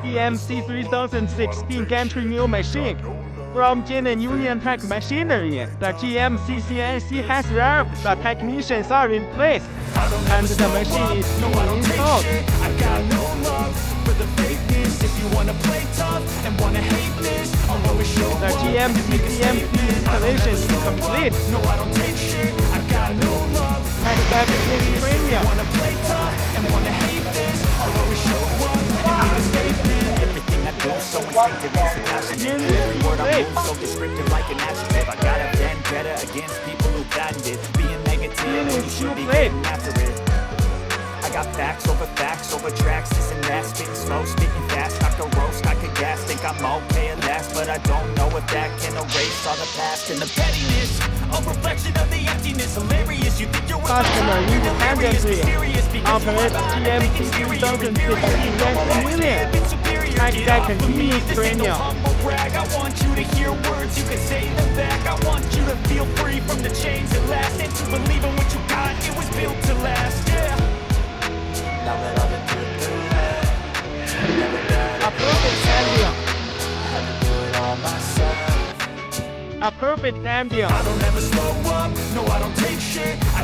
GMC3016 Gantry new machine. From Jin and Union Tech Machinery, the GMC has arrived, the technicians are in place, and the machine is being installed. I got no love for the fakeness. If you wanna play tough and wanna hate this, I'll always show up. The GMC installation is complete. No, I don't take shit. I got no love. And back in If you premium. wanna play tough and wanna hate this, I'll always show up. Everything I do so instinctive, it's a passion. Every word I move so descriptive like an adjective. I got a vendetta against people who patented being negative when you should be getting after it. I got facts over tracks, this and that, spitting slow, speaking fast, I could roast, I could gas, think I'm okay at last, but I don't know if that can erase all the past and the pettiness, a reflection of the emptiness, hilarious, you think you're Customer independently operate GMC3016 Union. That continuous premium. I want you to hear words, you can say them back. I want you to feel free from the chains that last, and to believe in what you got, it was built to last, yeah. Now that I've been through that, never got A perfect ambient. I had to do it all myself. A perfect ambient. I don't ever slow up, no I don't take shit. I